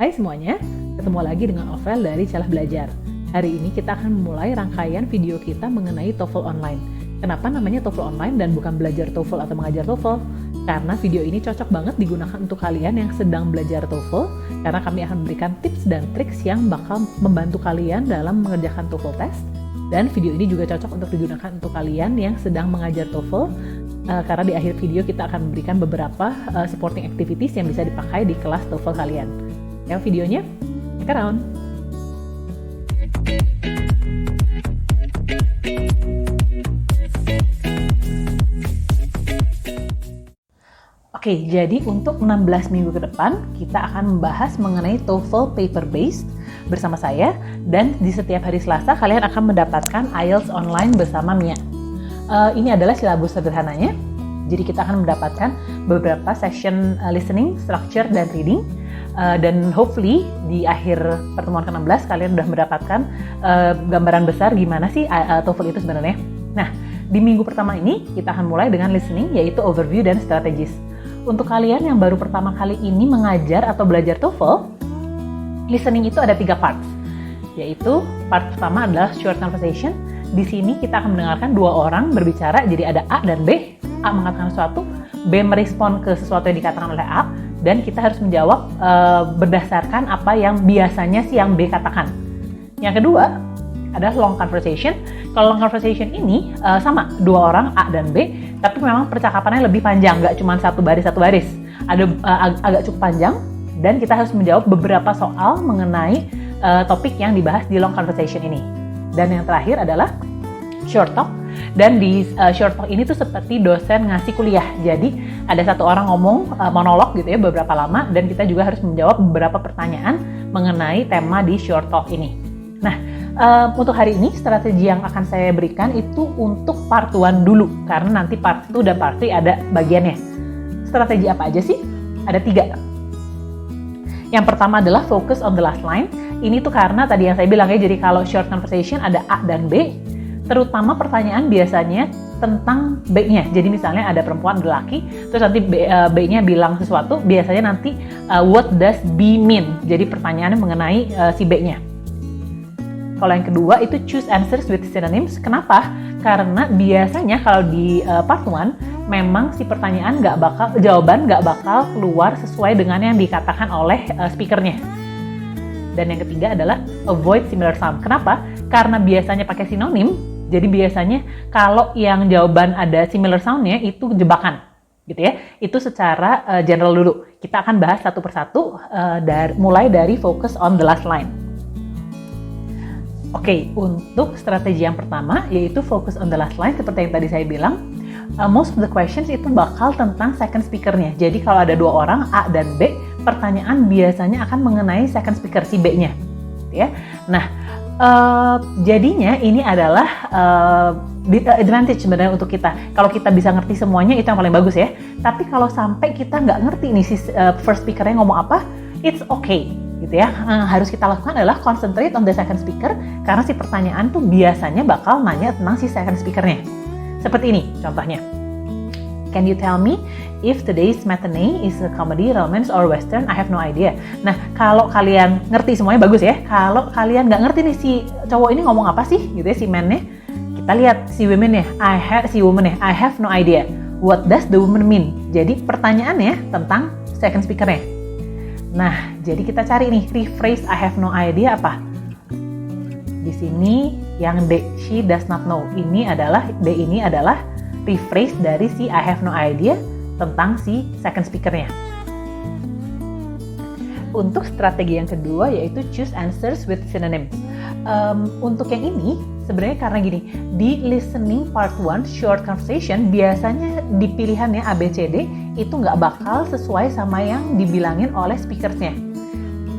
Hai semuanya, ketemu lagi dengan Ovel dari Celah Belajar. Hari ini kita akan memulai rangkaian video kita mengenai TOEFL online. Kenapa namanya TOEFL online dan bukan belajar TOEFL atau mengajar TOEFL? Karena video ini cocok banget digunakan untuk kalian yang sedang belajar TOEFL, karena kami akan memberikan tips dan triks yang bakal membantu kalian dalam mengerjakan TOEFL test. Dan video ini juga cocok untuk digunakan untuk kalian yang sedang mengajar TOEFL, karena di akhir video kita akan memberikan beberapa supporting activities yang bisa dipakai di kelas TOEFL kalian. Yang videonya, stick around. Oke, jadi untuk 16 minggu ke depan, kita akan membahas mengenai TOEFL paper based bersama saya, dan di setiap hari Selasa kalian akan mendapatkan IELTS online bersama Mia. Ini adalah silabus sederhananya, jadi kita akan mendapatkan beberapa session listening, structure, dan reading. Dan hopefully di akhir pertemuan ke-16 kalian sudah mendapatkan gambaran besar gimana sih TOEFL itu sebenarnya. Nah, di minggu pertama ini kita akan mulai dengan listening, yaitu overview dan strategis. Untuk kalian yang baru pertama kali ini mengajar atau belajar TOEFL, listening itu ada 3 parts, yaitu part pertama adalah short conversation. Di sini kita akan mendengarkan 2 orang berbicara, jadi ada A dan B. A mengatakan sesuatu, B merespon ke sesuatu yang dikatakan oleh A, dan kita harus menjawab berdasarkan apa yang biasanya si yang B katakan. Yang kedua adalah long conversation. Kalau long conversation ini sama 2 orang A dan B, tapi memang percakapannya lebih panjang, nggak cuma satu baris. Ada agak cukup panjang, dan kita harus menjawab beberapa soal mengenai topik yang dibahas di long conversation ini. Dan yang terakhir adalah short talk. Dan di short talk ini tuh seperti dosen ngasih kuliah. Jadi ada satu orang ngomong monolog gitu ya beberapa lama, dan kita juga harus menjawab beberapa pertanyaan mengenai tema di short talk ini. Nah, untuk hari ini strategi yang akan saya berikan itu untuk part 1 dulu, karena nanti part 2 dan part 3 ada bagiannya. Strategi apa aja sih? Ada 3. Yang pertama adalah focus on the last line. Ini tuh karena tadi yang saya bilang ya, jadi kalau short conversation ada A dan B, terutama pertanyaan biasanya tentang B-nya. Jadi misalnya ada perempuan, ada laki, terus nanti B-nya bilang sesuatu, biasanya nanti what does B mean? Jadi pertanyaannya mengenai si B-nya. Kalau yang kedua itu choose answers with synonyms. Kenapa? Karena biasanya kalau di part 1 memang si pertanyaan jawaban nggak bakal keluar sesuai dengan yang dikatakan oleh speakernya. Dan yang ketiga adalah avoid similar sound. Kenapa? Karena biasanya pakai sinonim. Jadi biasanya kalau yang jawaban ada similar sound-nya itu jebakan, gitu ya. Itu secara general dulu. Kita akan bahas satu persatu mulai dari focus on the last line. Oke, untuk strategi yang pertama yaitu focus on the last line, seperti yang tadi saya bilang, most of the questions itu bakal tentang second speaker-nya. Jadi kalau ada 2 orang A dan B, pertanyaan biasanya akan mengenai second speaker si B-nya, gitu ya. Nah, jadinya ini adalah advantage sebenarnya untuk kita. Kalau kita bisa ngerti semuanya itu yang paling bagus ya. Tapi kalau sampai kita nggak ngerti nih si first speaker-nya ngomong apa, it's okay. Gitu ya, harus kita lakukan adalah concentrate on the second speaker, karena si pertanyaan tuh biasanya bakal nanya tentang si second speaker-nya. Seperti ini contohnya. Can you tell me if today's matinee is a comedy, romance, or western? I have no idea. Nah, kalau kalian ngerti semuanya bagus ya. Kalau kalian nggak ngerti nih si cowok ini ngomong apa sih, gitu ya, si man-nya, kita lihat si woman-nya. I have no idea. What does the woman mean? Jadi pertanyaannya tentang second speaker-nya. Nah, jadi kita cari nih rephrase I have no idea apa? Di sini yang D, she does not know. D ini adalah rephrase dari si I have no idea tentang si second speaker-nya. Untuk strategi yang kedua yaitu choose answers with synonyms. Untuk yang ini sebenarnya karena gini, di listening part 1 short conversation biasanya di pilihannya A, B, C, D itu nggak bakal sesuai sama yang dibilangin oleh speakersnya.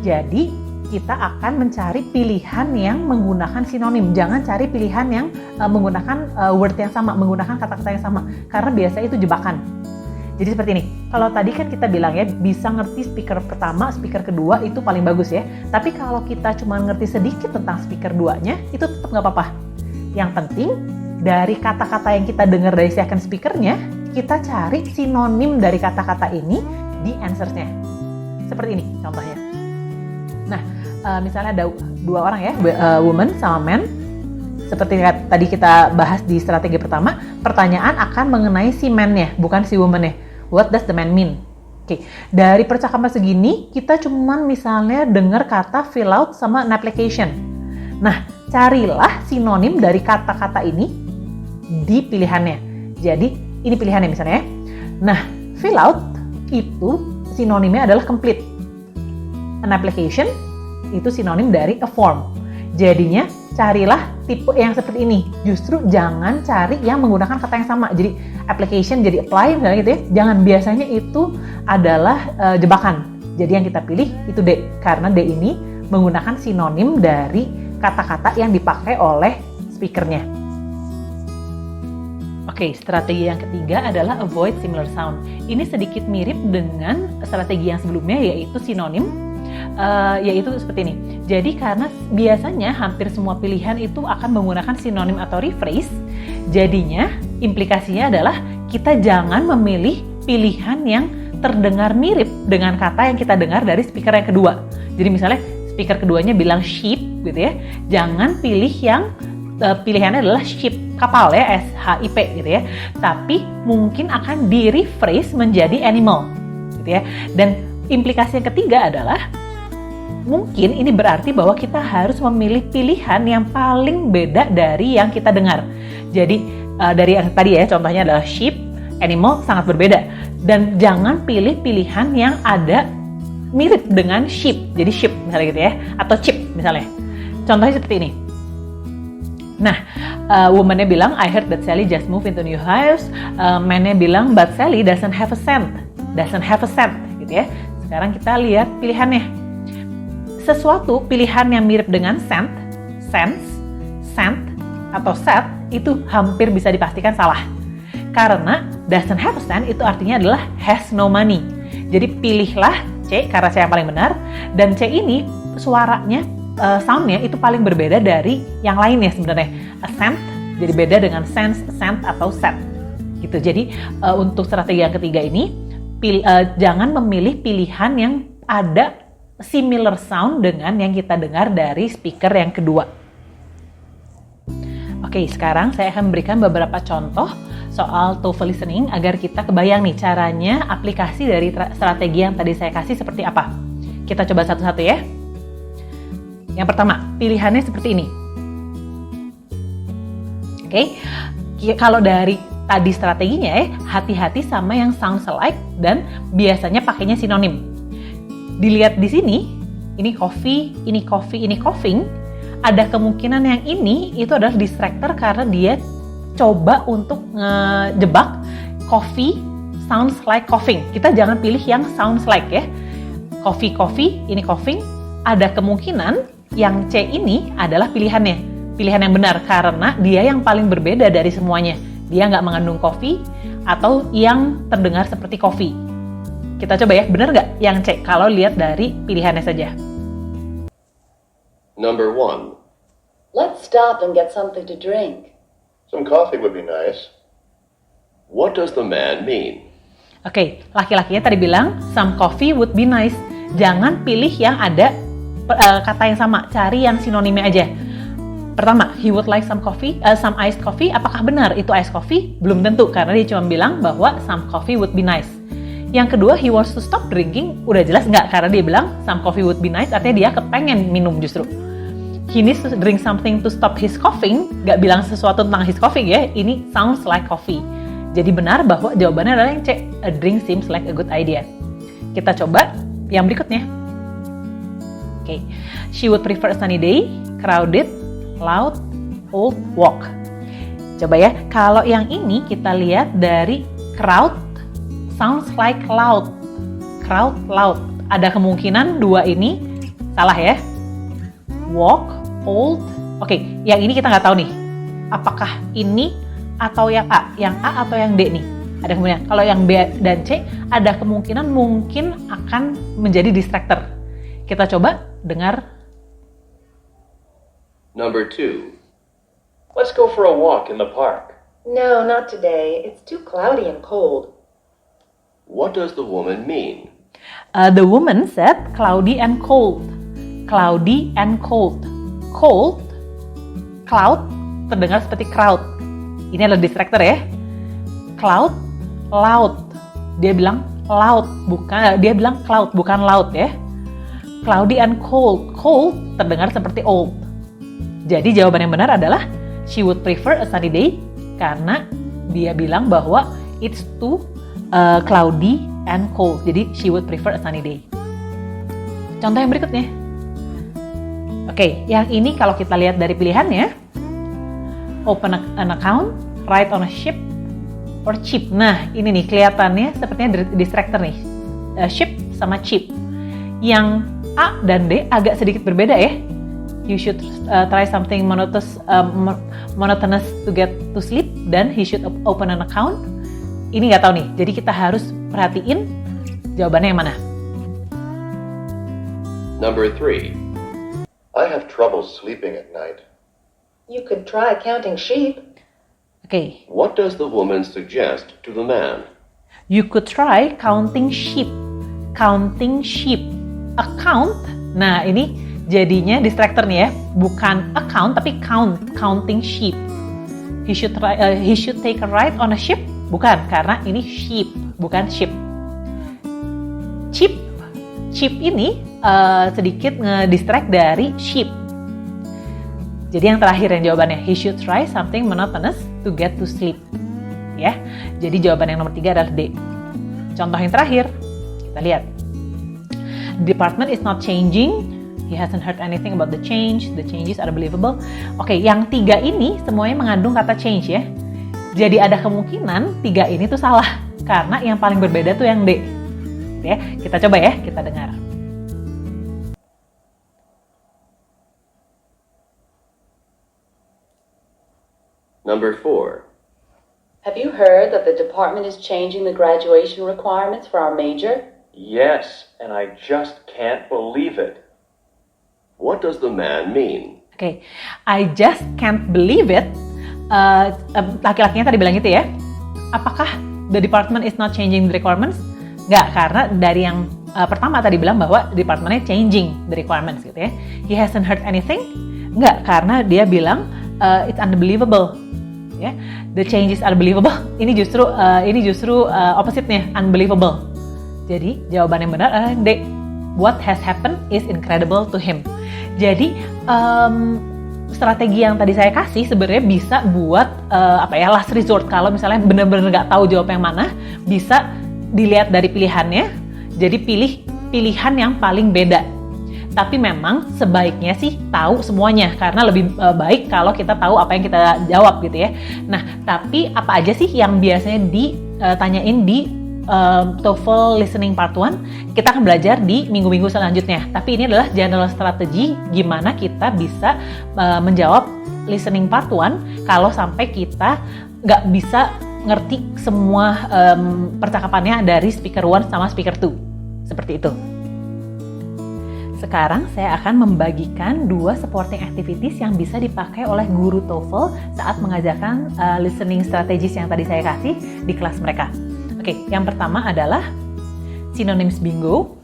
Jadi kita akan mencari pilihan yang menggunakan sinonim. Jangan cari pilihan yang menggunakan word yang sama, menggunakan kata-kata yang sama, karena biasa itu jebakan. Jadi seperti ini, kalau tadi kan kita bilang ya, bisa ngerti speaker pertama, speaker kedua itu paling bagus ya. Tapi kalau kita cuma ngerti sedikit tentang speaker 2-nya, itu tetap nggak apa-apa. Yang penting, dari kata-kata yang kita dengar dari second speaker-nya, kita cari sinonim dari kata-kata ini di answers-nya. Seperti ini contohnya. Nah, misalnya ada dua orang ya, woman sama man. Seperti tadi kita bahas di strategi pertama, pertanyaan akan mengenai si man-nya, bukan si woman-nya. What does the man mean? Oke, dari percakapan segini, kita cuman misalnya dengar kata fill out sama an application. Nah, carilah sinonim dari kata-kata ini di pilihannya. Jadi, ini pilihannya misalnya. Nah, fill out itu sinonimnya adalah complete. An application itu sinonim dari a form. Jadinya, carilah tipe yang seperti ini. Justru jangan cari yang menggunakan kata yang sama. Jadi application jadi apply misalnya gitu ya. Jangan, biasanya itu adalah jebakan. Jadi yang kita pilih itu D. Karena D ini menggunakan sinonim dari kata-kata yang dipakai oleh speakernya. Oke, strategi yang ketiga adalah avoid similar sound. Ini sedikit mirip dengan strategi yang sebelumnya, yaitu sinonim. Yaitu seperti ini. Jadi karena biasanya hampir semua pilihan itu akan menggunakan sinonim atau rephrase, jadinya implikasinya adalah kita jangan memilih pilihan yang terdengar mirip dengan kata yang kita dengar dari speaker yang kedua. Jadi misalnya speaker keduanya bilang ship gitu ya, jangan pilih yang pilihannya adalah ship, kapal ya, SHIP gitu ya, tapi mungkin akan di rephrase menjadi animal gitu ya. Dan implikasi yang ketiga adalah mungkin ini berarti bahwa kita harus memilih pilihan yang paling beda dari yang kita dengar. Jadi dari yang tadi ya, contohnya adalah sheep, animal, sangat berbeda. Dan jangan pilih pilihan yang ada mirip dengan sheep. Jadi sheep misalnya gitu ya, atau chip misalnya. Contohnya seperti ini. Nah, woman-nya bilang, I heard that Sally just moved into new house. Man-nya bilang, but Sally doesn't have a cent. Doesn't have a cent gitu ya. Sekarang kita lihat pilihannya. Sesuatu pilihan yang mirip dengan cent, cents, cent, atau set itu hampir bisa dipastikan salah. Karena doesn't have a cent itu artinya adalah has no money. Jadi pilihlah C karena C yang paling benar, dan C ini suaranya, soundnya itu paling berbeda dari yang lainnya sebenarnya. A cent jadi beda dengan cents, cent, atau set. Gitu. Jadi untuk strategi yang ketiga ini, jangan memilih pilihan yang ada similar sound dengan yang kita dengar dari speaker yang kedua. Oke, sekarang saya akan memberikan beberapa contoh soal TOEFL listening agar kita kebayang nih caranya aplikasi dari strategi yang tadi saya kasih seperti apa. Kita coba satu-satu ya. Yang pertama, pilihannya seperti ini. Oke, kalau dari tadi strateginya ya, hati-hati sama yang sounds alike dan biasanya pakainya sinonim. Dilihat di sini, ini coffee, ini coffee, ini coughing. Ada kemungkinan yang ini itu adalah distractor karena dia coba untuk ngejebak coffee sounds like coughing. Kita jangan pilih yang sounds like ya. Coffee, coffee, ini coughing. Ada kemungkinan yang C ini adalah pilihannya. Pilihan yang benar karena dia yang paling berbeda dari semuanya. Dia nggak mengandung coffee atau yang terdengar seperti coffee. Kita coba ya, benar nggak yang C kalau lihat dari pilihannya saja? Number 1. Let's stop and get something to drink. Some coffee would be nice. What does the man mean? Oke, laki-lakinya tadi bilang some coffee would be nice. Jangan pilih yang ada kata yang sama, cari yang sinonimnya aja. Pertama, he would like some coffee, some iced coffee. Apakah benar itu iced coffee? Belum tentu, karena dia cuma bilang bahwa some coffee would be nice. Yang kedua, he wants to stop drinking. Udah jelas nggak, karena dia bilang some coffee would be nice, artinya dia kepengen minum justru. He needs to drink something to stop his coughing. Nggak bilang sesuatu tentang his coughing ya, ini sounds like coffee. Jadi benar bahwa jawabannya adalah yang C, a drink seems like a good idea. Kita coba yang berikutnya. Oke, she would prefer a sunny day, crowded, loud, old, walk. Coba ya, kalau yang ini kita lihat dari crowd, sounds like loud. Crowd, loud. Ada kemungkinan dua ini salah ya. Walk, old. Oke, yang ini kita nggak tahu nih. Apakah ini atau yang A? Yang A atau yang D nih? Ada kemungkinan. Kalau yang B dan C, ada kemungkinan mungkin akan menjadi distractor. Kita coba dengar. Number 2. Let's go for a walk in the park. No, not today. It's too cloudy and cold. What does the woman mean? The woman said cloudy and cold. cloudy and cold. Cold, cloud, terdengar seperti crowd. Ini adalah distractor ya. Cloud, loud. Dia bilang loud, dia bilang cloud, bukan loud ya. Cloudy and cold. Cold terdengar seperti old. Jadi jawaban yang benar adalah she would prefer a sunny day karena dia bilang bahwa it's too cloudy and cold. Jadi she would prefer a sunny day. Contoh yang berikutnya. Oke, yang ini kalau kita lihat dari pilihannya, open an account, ride on a ship, or cheap. Nah, ini nih kelihatannya sepertinya distractor nih. Ship sama cheap. Yang A dan D agak sedikit berbeda ya. You should try something monotonous to get to sleep, dan he should open an account. Ini nggak tahu nih, jadi kita harus perhatiin jawabannya yang mana. Number 3. I have trouble sleeping at night. You could try counting sheep. Oke. What does the woman suggest to the man? You could try counting sheep. Counting sheep. Account. Nah, ini jadinya distractor nih ya. Bukan account tapi counting sheep. He should take a ride on a ship. Bukan, karena ini sheep, bukan ship. Cheap ini sedikit nge-distract dari sheep. Jadi yang terakhir yang jawabannya, he should try something monotonous to get to sleep. Ya, jadi jawaban yang nomor 3 adalah D. Contoh yang terakhir, kita lihat. The department is not changing. He hasn't heard anything about the change. The changes are believable. Oke, yang 3 ini semuanya mengandung kata change ya. Jadi ada kemungkinan 3 ini tuh salah. Karena yang paling berbeda tuh yang D. Ya, kita coba ya, kita dengar. Number 4. Have you heard that the department is changing the graduation requirements for our major? Yes, and I just can't believe it. What does the man mean? Oke, I just can't believe it. Laki-lakinya tadi bilang gitu ya. Apakah the department is not changing the requirements? Nggak, karena dari yang pertama tadi bilang bahwa departmentnya changing the requirements gitu ya. He hasn't heard anything? Nggak, karena dia bilang it's unbelievable. Ya, the changes are believable. Ini justru opposite-nya, unbelievable. Jadi jawaban yang benar adalah D. What has happened is incredible to him. Jadi strategi yang tadi saya kasih sebenarnya bisa buat last resort. Kalau misalnya benar-benar nggak tahu jawab yang mana, bisa dilihat dari pilihannya. Jadi pilih pilihan yang paling beda. Tapi memang sebaiknya sih tahu semuanya, karena lebih baik kalau kita tahu apa yang kita jawab gitu ya. Nah, tapi apa aja sih yang biasanya ditanyain di TOEFL Listening Part 1? Kita akan belajar di minggu-minggu selanjutnya. Tapi ini adalah general strategi gimana kita bisa menjawab Listening Part 1 kalau sampai kita nggak bisa ngerti semua percakapannya dari speaker 1 sama speaker 2. Seperti itu. Sekarang saya akan membagikan 2 supporting activities yang bisa dipakai oleh guru TOEFL saat mengajarkan listening strategies yang tadi saya kasih di kelas mereka. Oke, yang pertama adalah synonyms bingo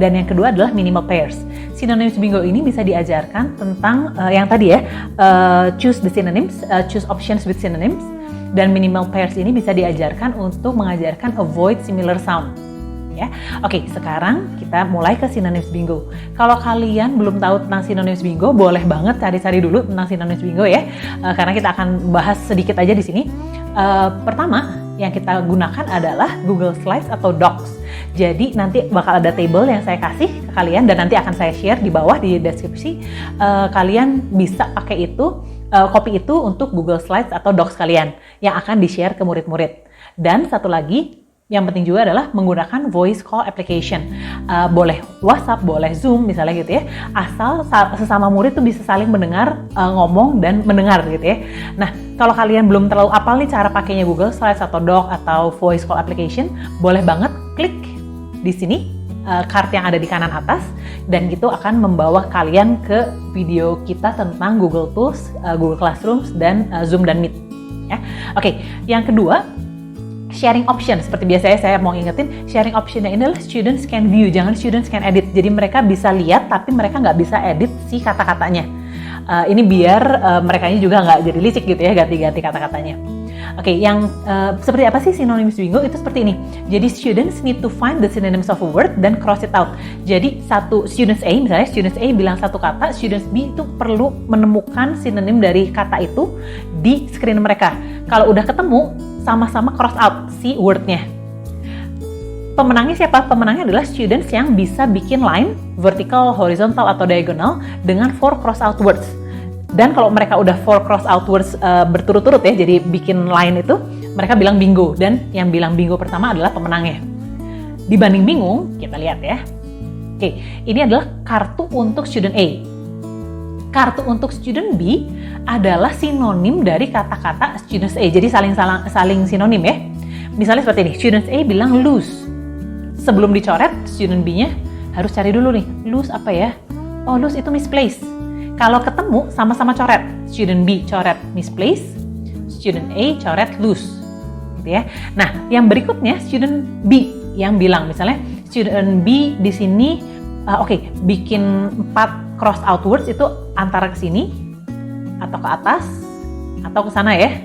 dan yang kedua adalah minimal pairs. Synonyms bingo ini bisa diajarkan tentang yang tadi ya, choose the synonyms, choose options with synonyms, dan minimal pairs ini bisa diajarkan untuk mengajarkan avoid similar sound. Ya. Oke, sekarang kita mulai ke synonyms bingo. Kalau kalian belum tahu tentang synonyms bingo, boleh banget cari-cari dulu tentang synonyms bingo ya, karena kita akan bahas sedikit aja di sini. Pertama yang kita gunakan adalah Google Slides atau Docs. Jadi nanti bakal ada table yang saya kasih ke kalian dan nanti akan saya share di bawah di deskripsi. Kalian bisa pakai itu, copy itu untuk Google Slides atau Docs kalian yang akan di-share ke murid-murid. Dan satu lagi, yang penting juga adalah menggunakan voice call application. Boleh WhatsApp, boleh Zoom misalnya gitu ya. Asal sesama murid tuh bisa saling mendengar, ngomong dan mendengar gitu ya. Nah, kalau kalian belum terlalu apal nih cara pakainya Google Slides atau Doc atau voice call application, boleh banget klik di sini card yang ada di kanan atas dan itu akan membawa kalian ke video kita tentang Google Tools, Google Classrooms dan Zoom dan Meet. Ya. Oke, yang kedua, sharing option, seperti biasanya saya mau ingetin, sharing optionnya ini adalah students can view, jangan students can edit. Jadi mereka bisa lihat tapi mereka nggak bisa edit si kata-katanya. Ini biar mereka juga nggak jadi licik gitu ya, ganti-ganti kata-katanya. Oke, yang seperti apa sih synonyms bingo? Itu seperti ini. Jadi students need to find the synonyms of a word dan cross it out. Jadi students A, misalnya students A bilang satu kata, students B itu perlu menemukan sinonim dari kata itu di screen mereka. Kalau udah ketemu, sama-sama cross out si wordnya. Pemenangnya siapa? Pemenangnya adalah students yang bisa bikin line, vertical, horizontal, atau diagonal dengan 4 cross out words. Dan kalau mereka udah 4 cross out words berturut-turut ya, jadi bikin line itu, mereka bilang bingo. Dan yang bilang bingo pertama adalah pemenangnya. Dibanding bingung, kita lihat ya. Oke, ini adalah kartu untuk student A. Kartu untuk student B adalah sinonim dari kata-kata students A. Jadi saling sinonim ya. Misalnya seperti ini, students A bilang lose. Sebelum dicoret, student B-nya harus cari dulu nih, lose apa ya? Oh, lose itu misplace. Kalau ketemu, sama-sama coret. Student B coret misplace, student A coret lose. Gitu ya. Nah, yang berikutnya student B yang bilang, misalnya student B di sini, bikin 4 cross out words itu antara ke sini, atau ke atas, atau ke sana ya.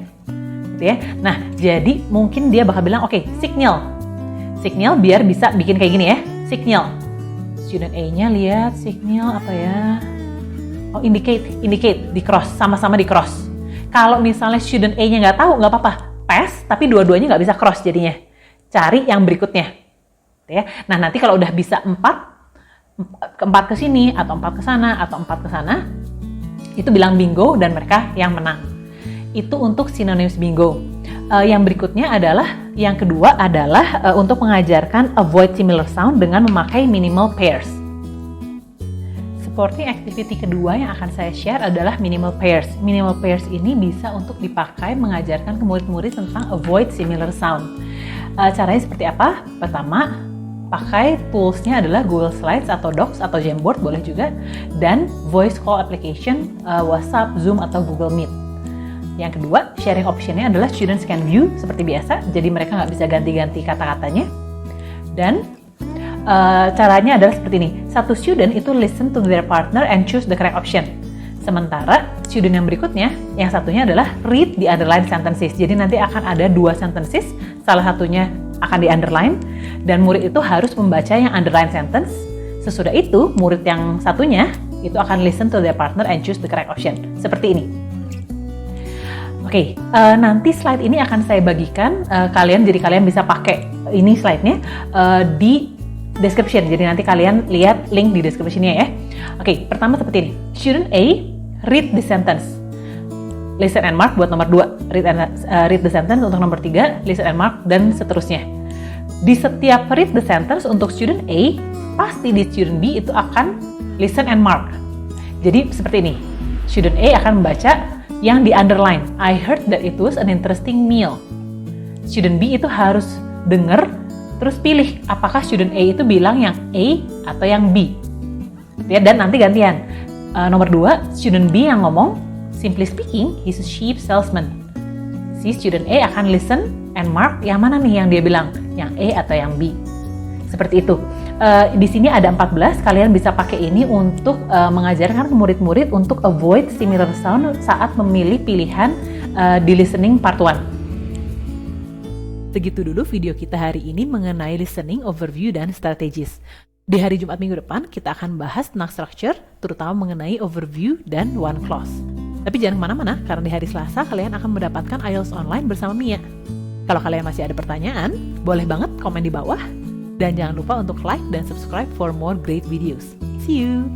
Gitu ya. Nah, jadi mungkin dia bakal bilang, signal. Signal biar bisa bikin kayak gini ya, signal. Student A-nya lihat signal apa ya? Oh, indicate, di cross, sama-sama di cross. Kalau misalnya student A-nya nggak tahu, nggak apa-apa, pass, tapi dua-duanya nggak bisa cross jadinya. Cari yang berikutnya. Ya. Nah, nanti kalau udah bisa 4 ke sini, atau 4 ke sana, atau 4 ke sana, itu bilang bingo dan mereka yang menang. Itu untuk synonyms bingo. Yang berikutnya adalah, yang kedua adalah untuk mengajarkan avoid similar sound dengan memakai minimal pairs. Supporting activity kedua yang akan saya share adalah minimal pairs. Minimal pairs ini bisa untuk dipakai mengajarkan ke murid-murid tentang avoid similar sound. Caranya seperti apa? Pertama, pakai toolsnya adalah Google Slides atau Docs atau Jamboard boleh juga, dan voice call application WhatsApp, Zoom atau Google Meet. Yang kedua, sharing optionnya adalah students can view seperti biasa, jadi mereka nggak bisa ganti-ganti kata-katanya. Dan caranya adalah seperti ini, satu student itu listen to their partner and choose the correct option. Sementara student yang berikutnya, yang satunya adalah read the underlined sentences. Jadi nanti akan ada 2 sentences, salah satunya akan di underline, dan murid itu harus membaca yang underline sentence. Sesudah itu, murid yang satunya itu akan listen to their partner and choose the correct option. Seperti ini. Nanti slide ini akan saya bagikan jadi kalian bisa pakai ini slide-nya di description. Jadi nanti kalian lihat link di description-nya ya. Pertama seperti ini. Student A, read the sentence. Listen and mark buat nomor 2. Read the sentence untuk nomor 3, listen and mark, dan seterusnya. Di setiap read the sentence untuk student A, pasti di student B itu akan listen and mark. Jadi seperti ini. Student A akan membaca yang di underline. I heard that it was an interesting meal. Student B itu harus denger, terus pilih apakah student A itu bilang yang A atau yang B. Ya, dan nanti gantian. Nomor 2, student B yang ngomong, simply speaking, he's a sheep salesman. Si student A akan listen and mark yang mana nih yang dia bilang, yang A atau yang B. Seperti itu. Di sini ada 14, kalian bisa pakai ini untuk mengajarkan ke murid-murid untuk avoid similar sound saat memilih pilihan di listening part 1. Segitu dulu video kita hari ini mengenai listening, overview, dan strategis. Di hari Jumat minggu depan, kita akan bahas tentang structure, terutama mengenai overview dan one clause. Tapi jangan kemana-mana, karena di hari Selasa kalian akan mendapatkan IELTS online bersama Mia. Kalau kalian masih ada pertanyaan, boleh banget komen di bawah. Dan jangan lupa untuk like dan subscribe for more great videos. See you!